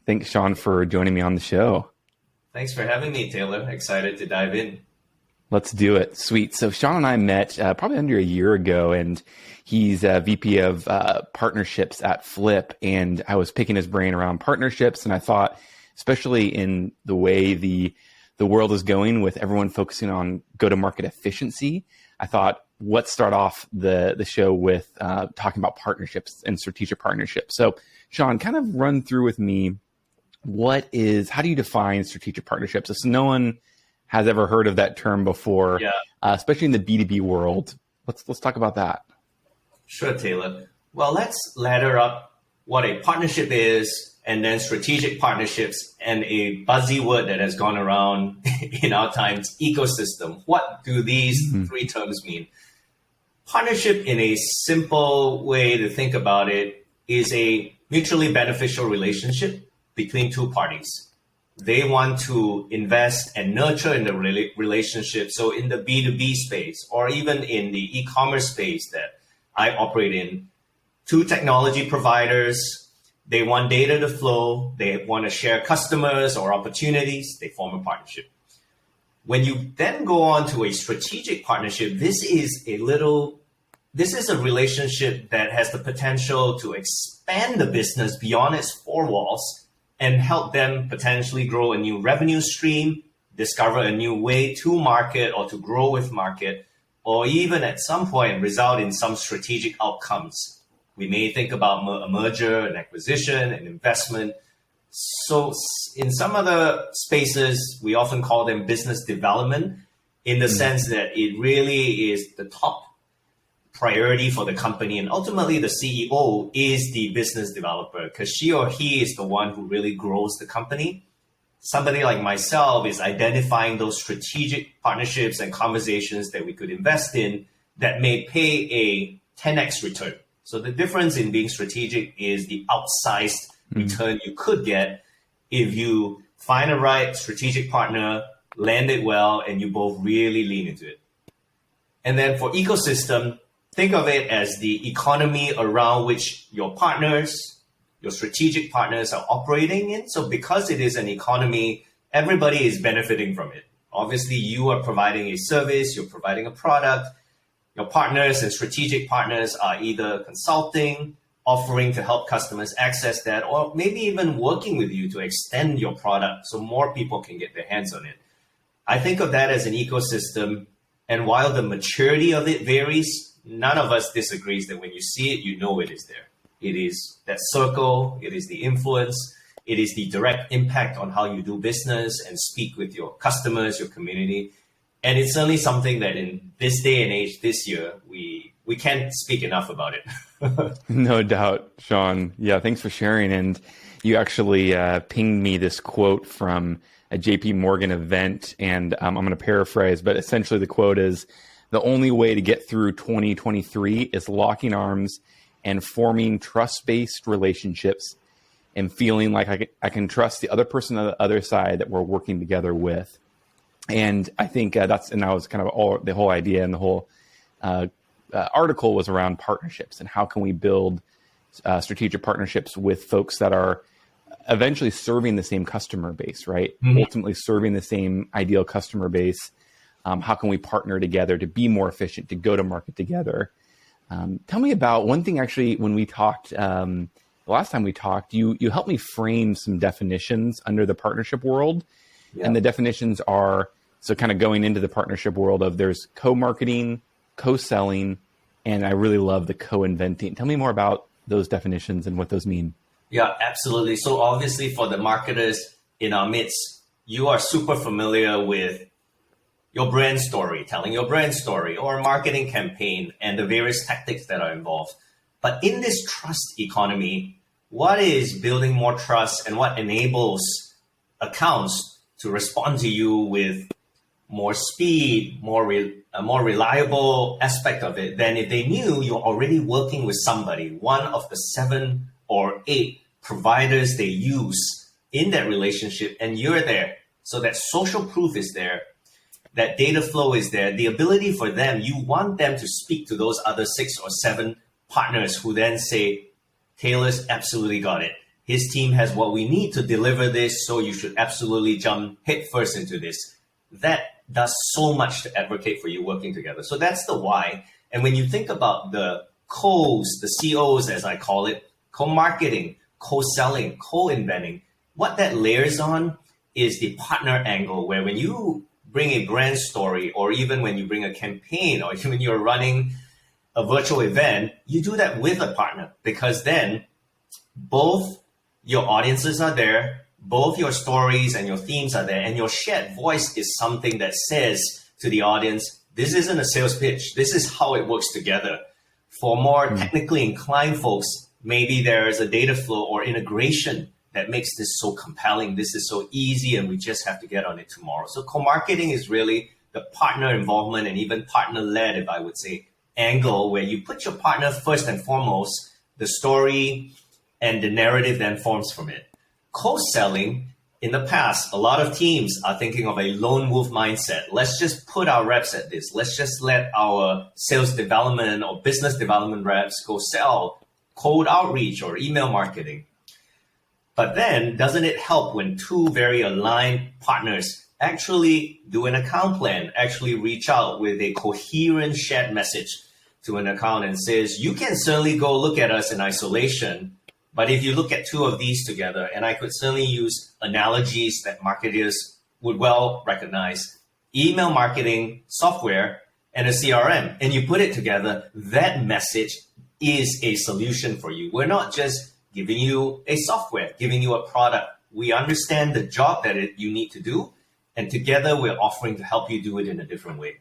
Thanks, Shawn, for joining me on the show. Thanks for having me, Taylor. Excited to dive in. Let's do it. Sweet. So Shawn and I met probably under a year ago, and he's a VP of partnerships at Flip. And I was picking his brain around partnerships, and I thought, especially in the way the world is going with everyone focusing on go-to-market efficiency, I thought, let's start off the show with talking about partnerships and strategic partnerships. So Shawn, kind of run through with me, how do you define strategic partnerships? So no one has ever heard of that term before, especially in the B2B world. Let's talk about that. Sure, Taylor. Well, let's ladder up what a partnership is, and then strategic partnerships, and a buzzy word that has gone around in our times, ecosystem. What do these three terms mean? Partnership, in a simple way to think about it, is a mutually beneficial relationship between two parties. They want to invest and nurture in the relationship. So in the B2B space, or even in the e-commerce space that I operate in, two technology providers, they want data to flow, they want to share customers or opportunities, they form a partnership. When you then go on to a strategic partnership, this is a relationship that has the potential to expand the business beyond its four walls and help them potentially grow a new revenue stream, discover a new way to market or to grow with market, or even at some point result in some strategic outcomes. We may think about a merger, an acquisition, an investment. So in some other spaces, we often call them business development, in the sense that it really is the top priority for the company. And ultimately, the CEO is the business developer, because she or he is the one who really grows the company. Somebody like myself is identifying those strategic partnerships and conversations that we could invest in that may pay a 10x return. So the difference in being strategic is the outsized return you could get if you find a right strategic partner, land it well, and you both really lean into it. And then for ecosystem, think of it as the economy around which your partners, your strategic partners, are operating in. So because it is an economy, everybody is benefiting from it. Obviously, you are providing a service, you're providing a product. Your partners and strategic partners are either consulting, offering to help customers access that, or maybe even working with you to extend your product so more people can get their hands on it. I think of that as an ecosystem. And while the maturity of it varies, none of us disagrees that when you see it, you know it is there. It is that circle, it is the influence, it is the direct impact on how you do business and speak with your customers, your community. And it's certainly something that in this day and age, this year, we can't speak enough about it. No doubt, Shawn. Yeah, thanks for sharing. And you actually pinged me this quote from a JP Morgan event, and I'm going to paraphrase, but essentially the quote is, "The only way to get through 2023 is locking arms and forming trust-based relationships and feeling like I can trust the other person on the other side that we're working together with." And I think that was kind of the whole idea, and the whole article was around partnerships and how can we build strategic partnerships with folks that are eventually serving the same customer base, right? Ultimately serving the same ideal customer base. How can we partner together to be more efficient, to go to market together? Tell me about one thing, actually, when we talked, the last time we talked, you helped me frame some definitions under the partnership world. Yeah. And the definitions are, so kind of going into the partnership world of there's co-marketing, co-selling, and I really love the co-inventing. Tell me more about those definitions and what those mean. Yeah, absolutely. So obviously for the marketers in our midst, you are super familiar with your brand story, telling your brand story, or a marketing campaign and the various tactics that are involved. But in this trust economy, what is building more trust and what enables accounts to respond to you with more speed, a more reliable aspect of it than if they knew you're already working with somebody, one of the 7 or 8 providers they use in that relationship, and you're there. So that social proof is there, that data flow is there, the ability for them, you want them to speak to those other 6 or 7 partners who then say, Taylor's absolutely got it. his team has what we need to deliver this, so you should absolutely jump headfirst into this. That does so much to advocate for you working together. So that's the why. And when you think about the co's, the COs, as I call it, co-marketing, co-selling, co-inventing, what that layers on is the partner angle, where when you bring a brand story, or even when you bring a campaign, or even when you're running a virtual event, you do that with a partner, because then both your audiences are there, both your stories and your themes are there, and your shared voice is something that says to the audience, this isn't a sales pitch, this is how it works together. For more technically inclined folks, maybe there is a data flow or integration that makes this so compelling, this is so easy, and we just have to get on it tomorrow. So co-marketing is really the partner involvement, and even partner-led, if I would say, angle, where you put your partner first and foremost, the story and the narrative then forms from it. Co-selling, in the past, a lot of teams are thinking of a lone wolf mindset. Let's just put our reps at this. Let's just let our sales development or business development reps go sell cold outreach or email marketing. But then, doesn't it help when two very aligned partners actually do an account plan, actually reach out with a coherent shared message to an account and says, you can certainly go look at us in isolation, but if you look at two of these together, and I could certainly use analogies that marketers would well recognize, email marketing software and a CRM, and you put it together, that message is a solution for you. We're not just giving you a software, giving you a product. We understand the job that you need to do, and together we're offering to help you do it in a different way.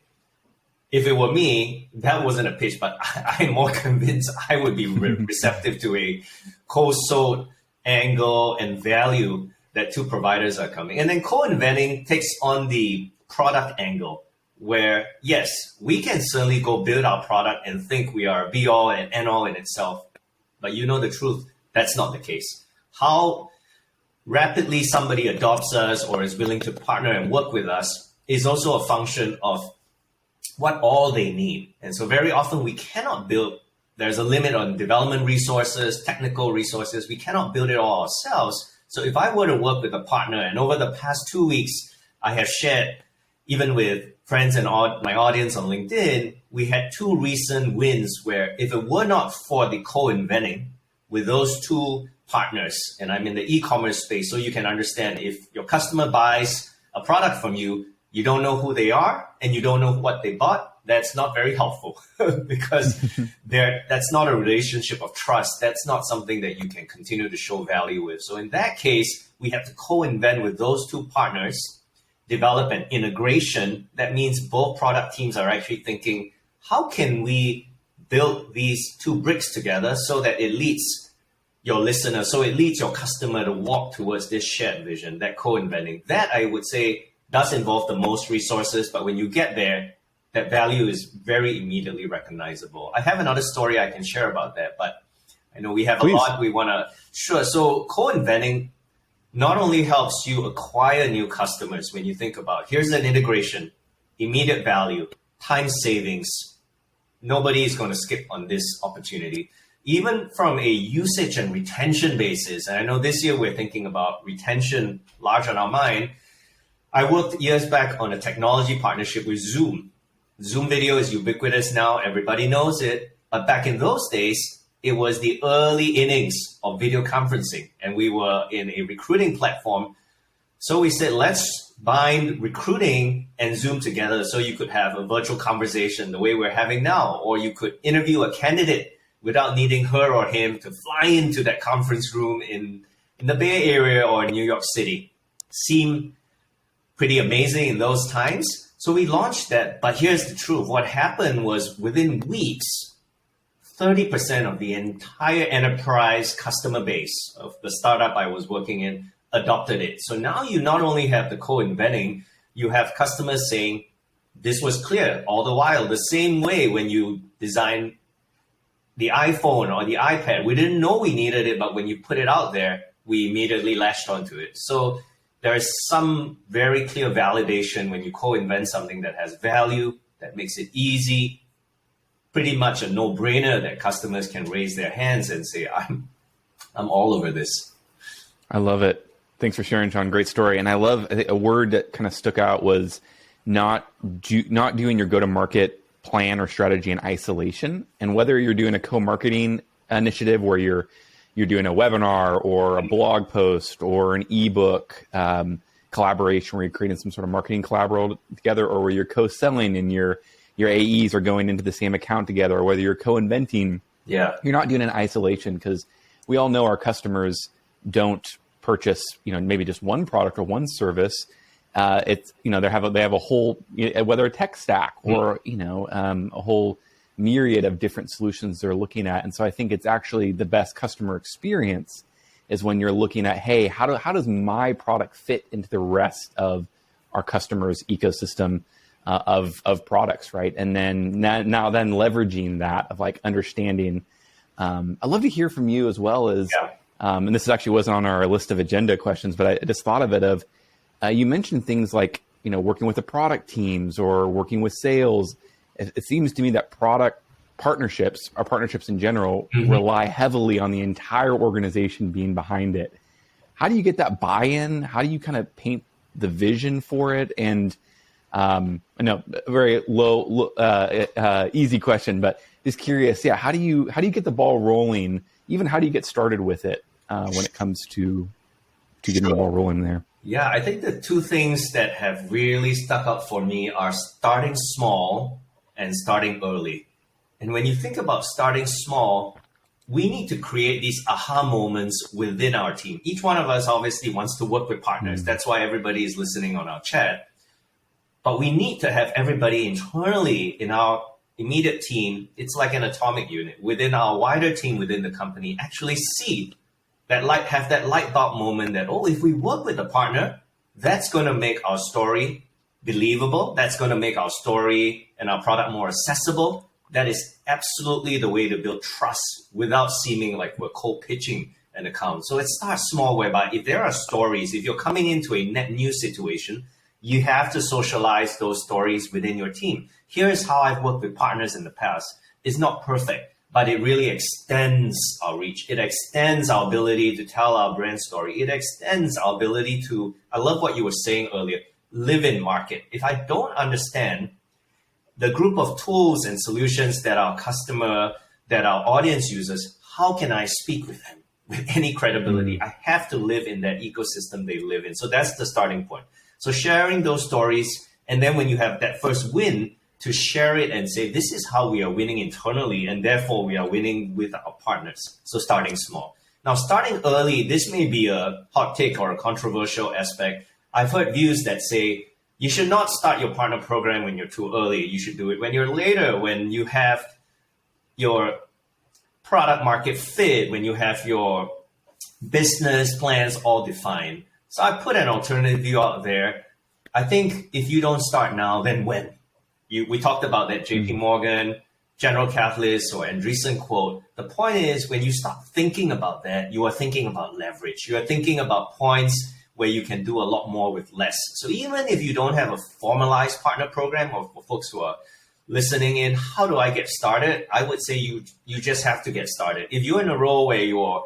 If it were me, that wasn't a pitch, but I'm more convinced I would be receptive to a co-sold angle and value that two providers are coming. And then co-inventing takes on the product angle, where yes, we can certainly go build our product and think we are be all and end all in itself. But you know the truth, that's not the case. How rapidly somebody adopts us or is willing to partner and work with us is also a function of what all they need. And so very often we cannot build, there's a limit on development resources, technical resources. We cannot build it all ourselves. So if I were to work with a partner, and over the past 2 weeks, I have shared, even with friends and my audience on LinkedIn, we had two recent wins where if it were not for the co-inventing with those two partners, and I'm in the e-commerce space, so you can understand if your customer buys a product from you, you don't know who they are and you don't know what they bought, that's not very helpful because that's not a relationship of trust. That's not something that you can continue to show value with. So in that case, we have to co-invent with those two partners, develop an integration. That means both product teams are actually thinking, how can we build these two bricks together so that it leads your listener, so it leads your customer to walk towards this shared vision, that co-inventing. That I would say does involve the most resources, but when you get there, that value is very immediately recognizable. I have another story I can share about that, but I know we have Please. a lot we want to. Sure. So co-inventing not only helps you acquire new customers when you think about, here's an integration, immediate value, time savings. Nobody is going to skip on this opportunity. Even from a usage and retention basis, and I know this year we're thinking about retention large on our mind. I worked years back on a technology partnership with Zoom. Zoom video is ubiquitous now. Everybody knows it. But back in those days, it was the early innings of video conferencing, and we were in a recruiting platform. So we said, let's bind recruiting and Zoom together so you could have a virtual conversation the way we're having now, or you could interview a candidate without needing her or him to fly into that conference room in the Bay Area or New York City. Seemed pretty amazing in those times. So we launched that, but here's the truth. What happened was within weeks, 30% of the entire enterprise customer base of the startup I was working in adopted it. So now you not only have the co-inventing, you have customers saying, this was clear all the while. The same way when you design the iPhone or the iPad, we didn't know we needed it, but when you put it out there, we immediately latched onto it. So there is some very clear validation when you co-invent something that has value, that makes it easy, pretty much a no-brainer that customers can raise their hands and say, I'm all over this. I love it. Thanks for sharing, Shawn. Great story. And I love, I think a word that kind of stuck out was not doing your go-to-market plan or strategy in isolation. And whether you're doing a co-marketing initiative where you're doing a webinar or a blog post or an ebook collaboration where you're creating some sort of marketing collaboration together, or where you're co-selling and your AEs are going into the same account together, or whether you're co-inventing, you're not doing it in isolation, because we all know our customers don't purchase, maybe just one product or one service. It's, they have a whole, whether a tech stack or, a whole myriad of different solutions they're looking at. And so I think it's actually the best customer experience is when you're looking at, hey, how does my product fit into the rest of our customers' ecosystem of products, right? And then now leveraging that of like understanding. I'd love to hear from you as well as, and this actually wasn't on our list of agenda questions, but I just thought of it of, you mentioned things like, working with the product teams or working with sales. It seems to me that product partnerships, or partnerships in general, rely heavily on the entire organization being behind it. How do you get that buy-in? How do you kind of paint the vision for it? And I know a very easy question, but just curious, how do you get the ball rolling? Even how do you get started with it when it comes to getting the ball rolling there? Yeah, I think the two things that have really stuck out for me are starting small and starting early. And when you think about starting small, we need to create these aha moments within our team. Each one of us obviously wants to work with partners. That's why everybody is listening on our chat. But we need to have everybody internally in our immediate team. It's like an atomic unit within our wider team within the company actually see that have that light bulb moment that, if we work with a partner, that's going to make our story believable. That's going to make our story and our product more accessible. That is absolutely the way to build trust without seeming like we're cold pitching an account. So it starts small, whereby if there are stories, if you're coming into a net new situation, you have to socialize those stories within your team. Here's how I've worked with partners in the past. It's not perfect, but it really extends our reach. It extends our ability to tell our brand story. It extends our ability to, I love what you were saying earlier, live in market. If I don't understand the group of tools and solutions that our audience uses, how can I speak with them with any credibility? I have to live in that ecosystem they live in. So that's the starting point. So sharing those stories, and then when you have that first win, to share it and say, this is how we are winning internally, and therefore we are winning with our partners. So starting small. Now, starting early, this may be a hot take or a controversial aspect. I've heard views that say, you should not start your partner program when you're too early. You should do it when you're later, when you have your product market fit, when you have your business plans all defined. So I put an alternative view out there. I think if you don't start now, then when? We talked about that JP Morgan, General Catalyst, or Andreessen quote. The point is, when you start thinking about that, you are thinking about leverage. You are thinking about points where you can do a lot more with less. So even if you don't have a formalized partner program, or for folks who are listening in, how do I get started? I would say you just have to get started. If you're in a role where your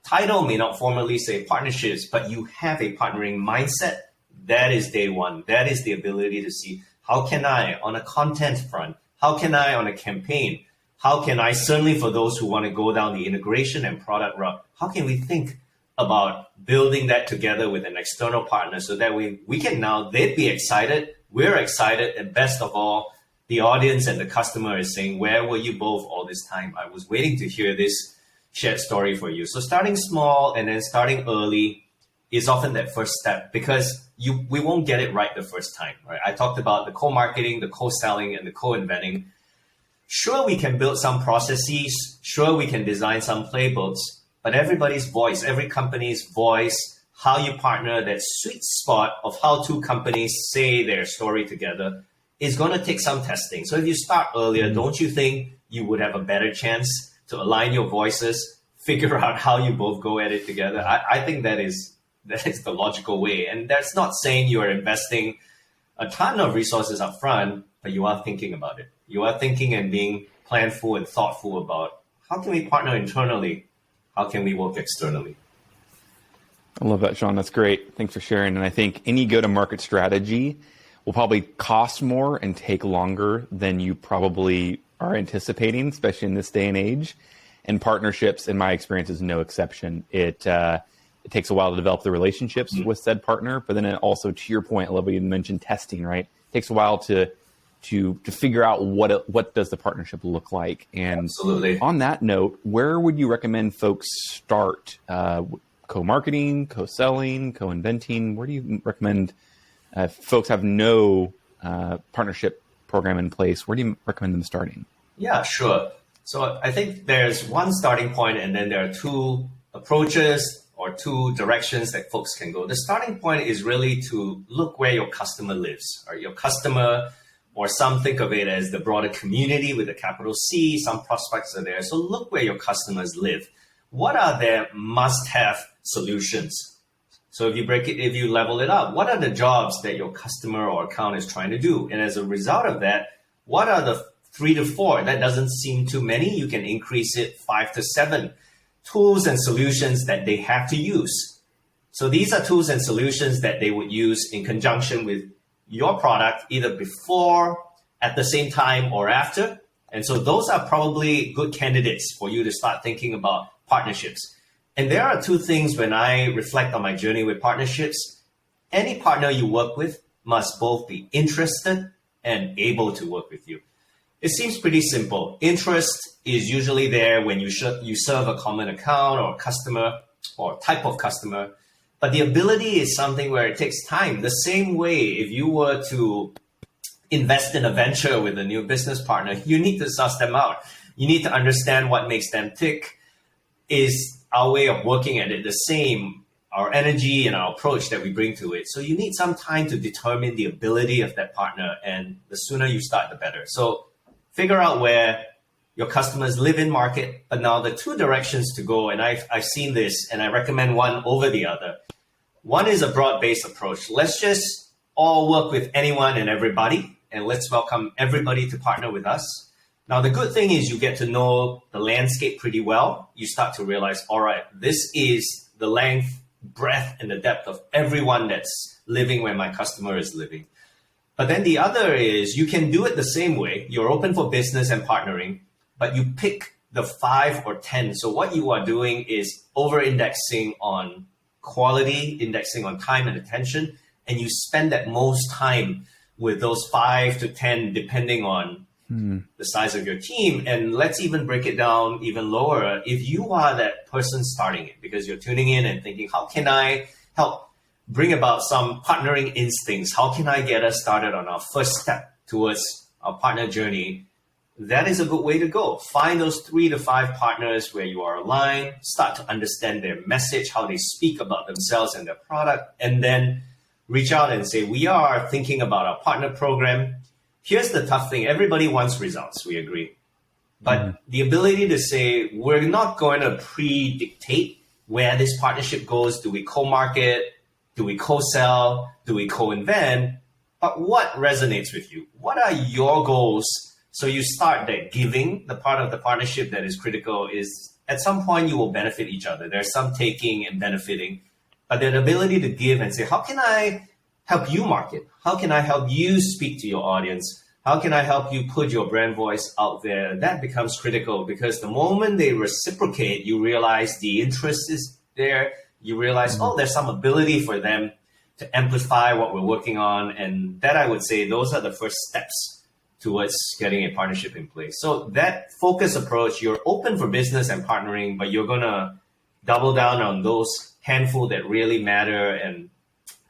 title may not formally say partnerships, but you have a partnering mindset, that is day one. That is the ability to see, how can I, on a content front, how can I on a campaign, how can I, certainly for those who want to go down the integration and product route, how can we think about building that together with an external partner so that we can now, they'd be excited, we're excited, and best of all, the audience and the customer is saying, where were you both all this time? I was waiting to hear this shared story for you. So starting small and then starting early is often that first step, because we won't get it right the first time, right? I talked about the co-marketing, the co-selling, and the co-inventing. Sure, we can build some processes. Sure, we can design some playbooks, but everybody's voice, every company's voice, how you partner, that sweet spot of how two companies say their story together is going to take some testing. So if you start earlier, don't you think you would have a better chance to align your voices, figure out how you both go at it together? I think that is the logical way. And that's not saying you are investing a ton of resources up front, but you are thinking about it. You are thinking and being planful and thoughtful about, how can we partner internally? How can we work externally? I love that, Shawn. That's great. Thanks for sharing. And I think any go-to-market strategy will probably cost more and take longer than you probably are anticipating, especially in this day and age. And partnerships, in my experience, is no exception. It takes a while to develop the relationships with said partner, but then it also, to your point, I love what you mentioned testing, right? It takes a while to figure out what does the partnership look like. And Absolutely. On that note, where would you recommend folks start? Co-marketing, co-selling, co-inventing? Where do you recommend folks have no partnership program in place? Where do you recommend them starting? Yeah, sure. So I think there's one starting point, and then there are two approaches or two directions that folks can go. The starting point is really to look where your customer lives, or your customer, or some think of it as the broader community with a capital C. Some prospects are there. So look where your customers live. What are their must-have solutions? So if you level it up, what are the jobs that your customer or account is trying to do? And as a result of that, what are the 3 to 4? That doesn't seem too many. You can increase it 5 to 7 tools and solutions that they have to use. So these are tools and solutions that they would use in conjunction with your product, either before, at the same time, or after. And so those are probably good candidates for you to start thinking about partnerships. And there are two things when I reflect on my journey with partnerships. Any partner you work with must both be interested and able to work with you. It seems pretty simple. Interest is usually there when you serve a common account or customer or type of customer. But the ability is something where it takes time. The same way, if you were to invest in a venture with a new business partner, you need to suss them out. You need to understand what makes them tick. Is our way of working at it the same? Our energy and our approach that we bring to it. So you need some time to determine the ability of that partner. And the sooner you start, the better. So figure out where your customers live in market. But now the two directions to go, and I've seen this, and I recommend one over the other. One is a broad-based approach. Let's just all work with anyone and everybody, and let's welcome everybody to partner with us. Now, the good thing is you get to know the landscape pretty well. You start to realize, all right, this is the length, breadth, and the depth of everyone that's living where my customer is living. But then the other is you can do it the same way. You're open for business and partnering, but you pick the 5 or 10. So what you are doing is over-indexing on quality, indexing on time and attention, and you spend that most time with those 5 to 10, depending on the size of your team. And let's even break it down even lower. If you are that person starting it, because you're tuning in and thinking, how can I help bring about some partnering instincts? How can I get us started on our first step towards our partner journey? That is a good way to go. Find those 3 to 5 partners where you are aligned, start to understand their message, how they speak about themselves and their product, and then reach out and say, we are thinking about our partner program. Here's the tough thing. Everybody wants results, we agree. But the ability to say, we're not going to pre-dictate where this partnership goes. Do we co-market? Do we co-sell? Do we co-invent? But what resonates with you? What are your goals? So you start that giving. The part of the partnership that is critical is at some point you will benefit each other. There's some taking and benefiting. But the ability to give and say, how can I help you market? How can I help you speak to your audience? How can I help you put your brand voice out there? That becomes critical because the moment they reciprocate, you realize the interest is there. You realize, oh, there's some ability for them to amplify what we're working on. And that I would say those are the first steps towards getting a partnership in place. So that focus approach, you're open for business and partnering, but you're going to double down on those handful that really matter and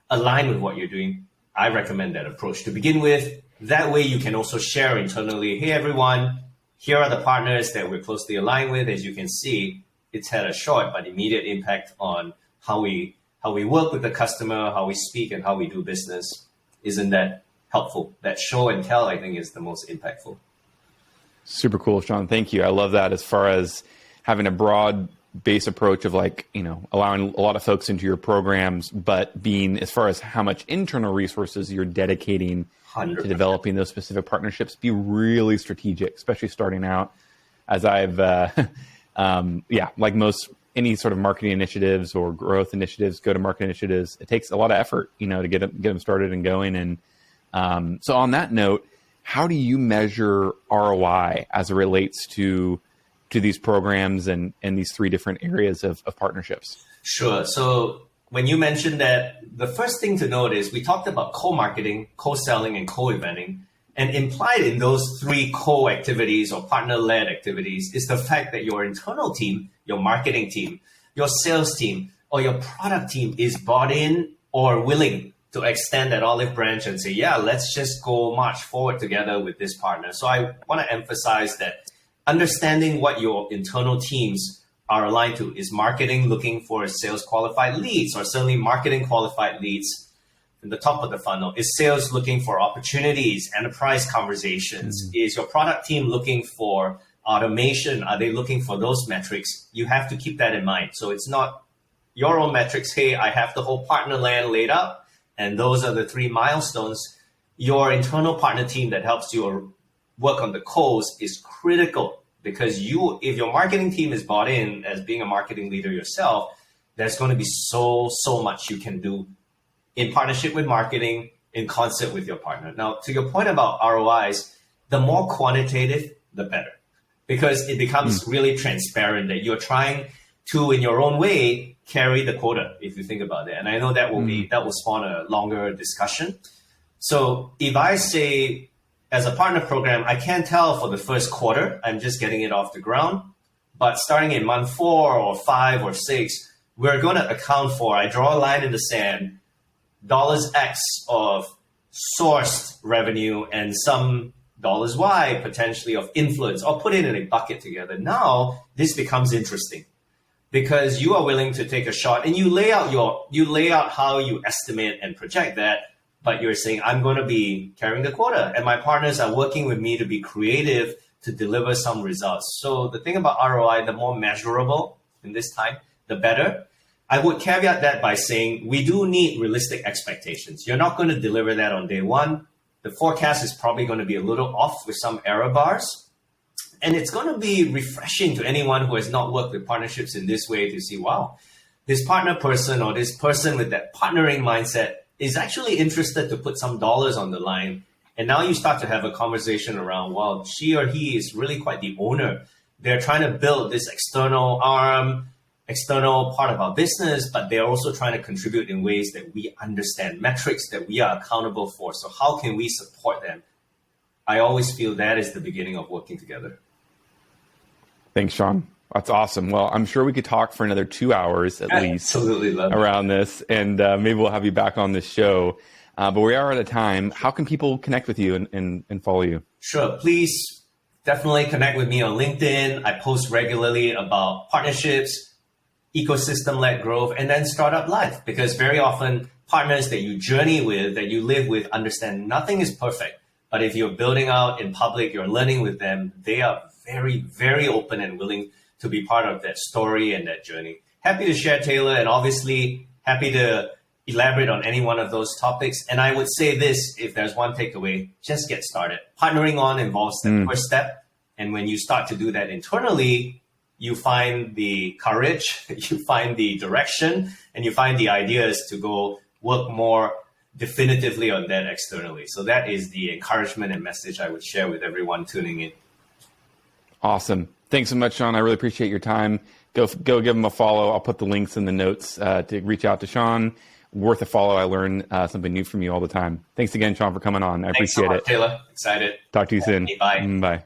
align with what you're doing. I recommend that approach to begin with. That way you can also share internally, hey, everyone, here are the partners that we're closely aligned with. As you can see, it's had a short but immediate impact on how we work with the customer, how we speak, and how we do business. Isn't that helpful? That show and tell, I think, is the most impactful. Super cool, Shawn. Thank you. I love that as far as having a broad base approach of allowing a lot of folks into your programs, but being as far as how much internal resources you're dedicating 100%. to developing those specific partnerships, be really strategic, especially starting out. As I've, like most any sort of marketing initiatives or growth initiatives, go-to-market initiatives, it takes a lot of effort, to get them started and going. And so on that note, how do you measure ROI as it relates to these programs and these three different areas of partnerships? Sure. So when you mentioned that, the first thing to note is we talked about co-marketing, co-selling, and co-eventing. And implied in those three co-activities or partner-led activities is the fact that your internal team, your marketing team, your sales team, or your product team is bought in or willing to extend that olive branch and say, yeah, let's just go march forward together with this partner. So I want to emphasize that understanding what your internal teams are aligned to. Is marketing looking for sales qualified leads, or certainly marketing qualified leads in the top of the funnel? Is sales looking for opportunities, enterprise conversations? Is your product team looking for automation? Are they looking for those metrics? You have to keep that in mind. So it's not your own metrics. Hey, I have the whole partner land laid out, and those are the 3 milestones. Your internal partner team that helps you work on the codes is critical, because if your marketing team is bought in as being a marketing leader yourself, there's going to be so much you can do in partnership with marketing, in concert with your partner. Now, to your point about ROIs, the more quantitative, the better, because it becomes really transparent that you're trying to, in your own way, carry the quota, if you think about it. And I know that will spawn a longer discussion. So if I say, as a partner program, I can't tell for the first quarter, I'm just getting it off the ground. But starting in month 4 or 5 or 6, we're going to account for, I draw a line in the sand, dollars X of sourced revenue and some dollars Y potentially of influence, or put it in a bucket together. Now this becomes interesting, because you are willing to take a shot and you lay out how you estimate and project that, but you're saying, I'm going to be carrying the quota and my partners are working with me to be creative to deliver some results. So the thing about ROI, the more measurable in this time, the better. I would caveat that by saying we do need realistic expectations. You're not going to deliver that on day one. The forecast is probably going to be a little off with some error bars. And it's going to be refreshing to anyone who has not worked with partnerships in this way to see, wow, this partner person or this person with that partnering mindset is actually interested to put some dollars on the line. And now you start to have a conversation around, well, she or he is really quite the owner. They're trying to build this external arm, external part of our business, but they're also trying to contribute in ways that we understand, metrics that we are accountable for. So how can we support them? I always feel that is the beginning of working together. Thanks, Shawn. That's awesome. Well, I'm sure we could talk for another 2 hours at least around this, and maybe we'll have you back on this show. But we are out of time. How can people connect with you and follow you? Sure. Please definitely connect with me on LinkedIn. I post regularly about partnerships, ecosystem-led growth, and then startup life, because very often partners that you journey with, that you live with, understand nothing is perfect. But if you're building out in public, you're learning with them, they are very, very open and willing to be part of that story and that journey. Happy to share, Taylor, and obviously happy to elaborate on any one of those topics. And I would say this, if there's one takeaway, just get started. Partnering on involves the first step. And when you start to do that internally, you find the courage, you find the direction, and you find the ideas to go work more definitively on that externally. So that is the encouragement and message I would share with everyone tuning in. Awesome. Thanks so much, Shawn. I really appreciate your time. Go give him a follow. I'll put the links in the notes to reach out to Shawn. Worth a follow. I learn something new from you all the time. Thanks again, Shawn, for coming on. I appreciate it. Taylor. Excited. Talk to you soon. Bye. Bye.